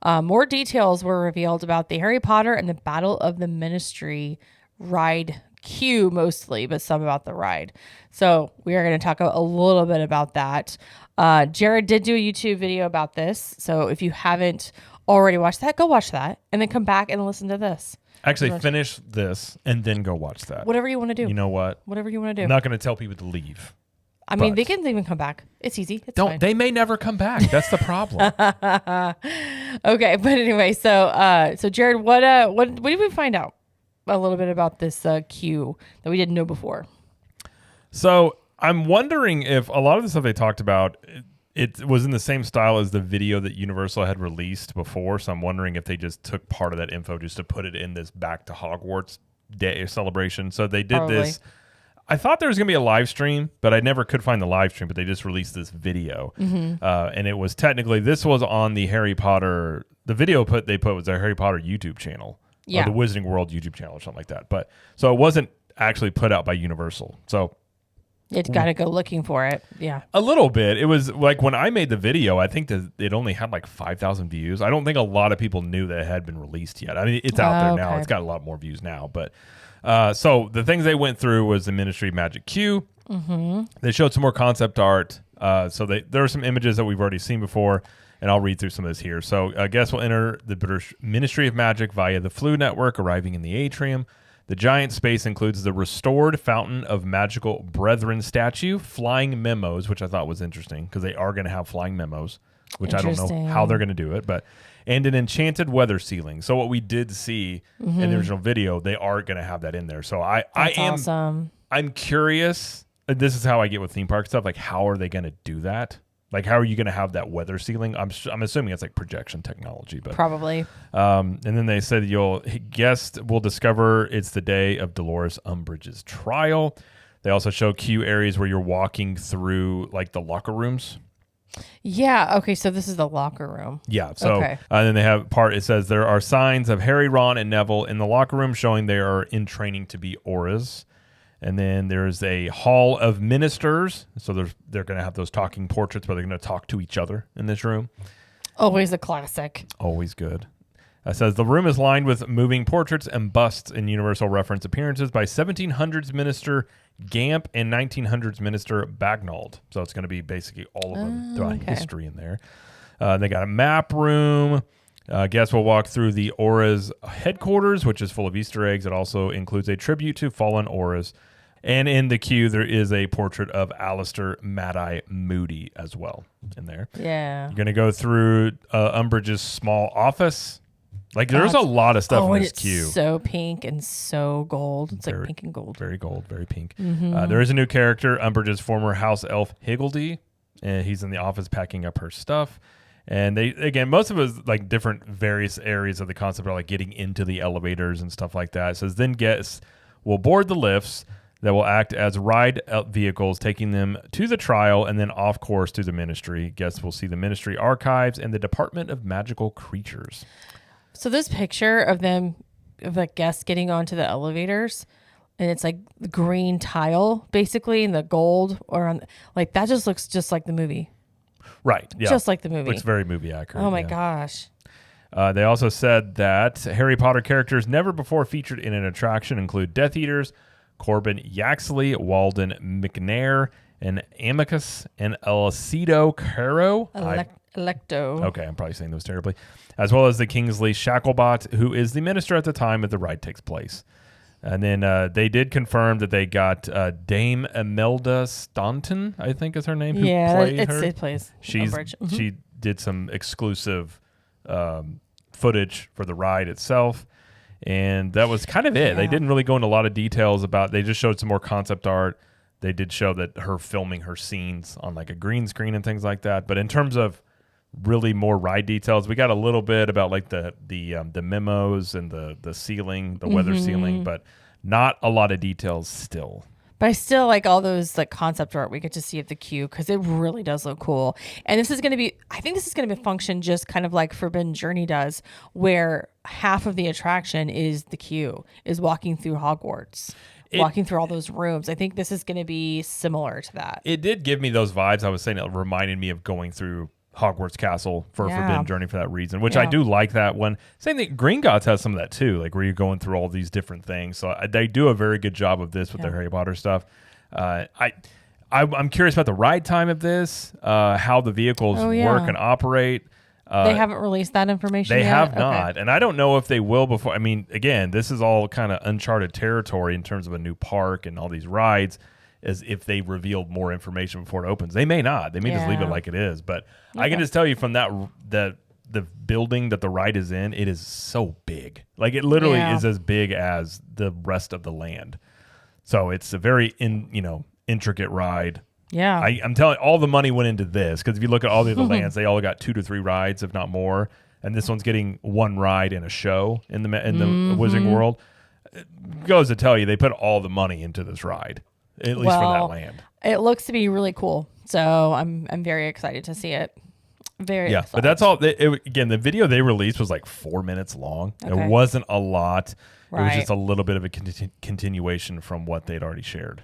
More details were revealed about the Harry Potter and the Battle of the Ministry ride queue mostly, but some about the ride. So we are going to talk a little bit about that. Jared did do a YouTube video about this. So if you haven't already watched that, go watch that and then come back and listen to this. Actually, finish this and then go watch that. Whatever you want to do. You know what? Whatever you want to do. I'm not going to tell people to leave. I mean, they can even come back. It's easy. It's fine. They may never come back. That's the problem. Okay, but anyway, so Jared, what did we find out a little bit about this queue that we didn't know before? So I'm wondering if a lot of the stuff they talked about, it was in the same style as the video that Universal had released before. So I'm wondering if they just took part of that info just to put it in this Back to Hogwarts Day celebration. So they did this. I thought there was going to be a live stream, but I never could find the live stream, but they just released this video. And it was technically, this was on the Harry Potter, the video they put was their Harry Potter YouTube channel. Or the Wizarding World YouTube channel or something like that. But so it wasn't actually put out by Universal. So it's got to go looking for it. Yeah. A little bit. It was like when I made the video, I think that it only had like 5,000 views. I don't think a lot of people knew that it had been released yet. I mean, it's out there now. It's got a lot more views now. But so the things they went through was the Ministry of Magic Queue. They showed some more concept art. So there are some images that we've already seen before, and I'll read through some of this here. So guests will enter the British Ministry of Magic via the Floo network, arriving in the atrium. The giant space includes the restored Fountain of Magical Brethren statue, flying memos, which I thought was interesting because they are going to have flying memos, which I don't know how they're going to do it, and an enchanted weather ceiling. So what we did see in the original video, they are going to have that in there. So Awesome. I'm curious. This is how I get with theme park stuff. Like, how are they going to do that? Like, how are you going to have that weather ceiling? I'm assuming it's like projection technology, but probably. And then they said guests will discover it's the day of Dolores Umbridge's trial. They also show queue areas where you're walking through like the locker rooms. Yeah. Okay. So this is the locker room. Yeah. So and then they have it says there are signs of Harry, Ron, and Neville in the locker room showing they are in training to be auras. And then there's a hall of ministers. So they're going to have those talking portraits where they're going to talk to each other in this room. Always a classic. Always good. It says the room is lined with moving portraits and busts in Universal reference appearances by 1700s minister Gamp and 1900s minister Bagnold. So it's going to be basically all of them throughout history in there. They got a map room. Guests will walk through the Auras headquarters, which is full of Easter eggs. It also includes a tribute to fallen Auras. And in the queue, there is a portrait of Alistair Mad-Eye Moody as well in there. Yeah. You're going to go through Umbridge's small office. Like, there's a lot of stuff in this queue. So pink and so gold. It's like pink and gold. Very gold, very pink. There is a new character, Umbridge's former house elf, Higgledy. And he's in the office packing up her stuff. And most of it is like different various areas of the concept are like getting into the elevators and stuff like that. It says then guests will board the lifts that will act as ride vehicles, taking them to the trial and then off course to the ministry. Guests will see the ministry archives and the Department of Magical Creatures. So this picture of them, of like guests getting onto the elevators, and it's like the green tile basically and the gold like that just looks just like the movie. Right. Yeah. Just like the movie. Looks very movie accurate. Oh my gosh. They also said that Harry Potter characters never before featured in an attraction include Death Eaters, Corbin Yaxley, Walden McNair, and Amicus, and Alcedo Caro. Electo. Okay, I'm probably saying those terribly. As well as the Kingsley Shacklebot, who is the minister at the time that the ride takes place. And then they did confirm that they got Dame Imelda Staunton, I think is her name, who played her. It plays Umbridge. She did some exclusive footage for the ride itself. And that was kind of it. Yeah. They didn't really go into a lot of details they just showed some more concept art. They did show that her filming her scenes on like a green screen and things like that. But in terms of really more ride details, we got a little bit about like the memos and the ceiling, the weather ceiling, but not a lot of details still. But I still like all those like concept art we get to see at the queue because it really does look cool. And I think this is going to function just kind of like Forbidden Journey does, where half of the attraction is the queue, is walking through Hogwarts. Walking through all those rooms. I think this is going to be similar to that. It did give me those vibes. I was saying it reminded me of going through Hogwarts Castle for Yeah. Forbidden Journey for that reason, which I do like that one. Same thing, Green Gods has some of that too, like where you're going through all these different things. So they do a very good job of this with their Harry Potter stuff. I'm curious about the ride time of this, how the vehicles work and operate. They haven't released that information They yet? have not. And I don't know if they will before. I mean, again, this is all kind of uncharted territory in terms of a new park and all these rides, as if they revealed more information before it opens. They may not. They may just leave it like it is. But I can just tell you from the building that the ride is in, it is so big. Like it literally is as big as the rest of the land. So it's a very intricate ride. Yeah. I'm telling you, all the money went into this, because if you look at all the other lands, they all got 2 to 3 rides, if not more. And this one's getting 1 ride and a show in the Wizarding World. It goes to tell you, they put all the money into this ride, at least for that land. It looks to be really cool. So I'm very excited to see it. Very excited. But that's all. Again, the video they released was like 4 minutes long. Okay. It wasn't a lot. Right. It was just a little bit of a continuation from what they'd already shared.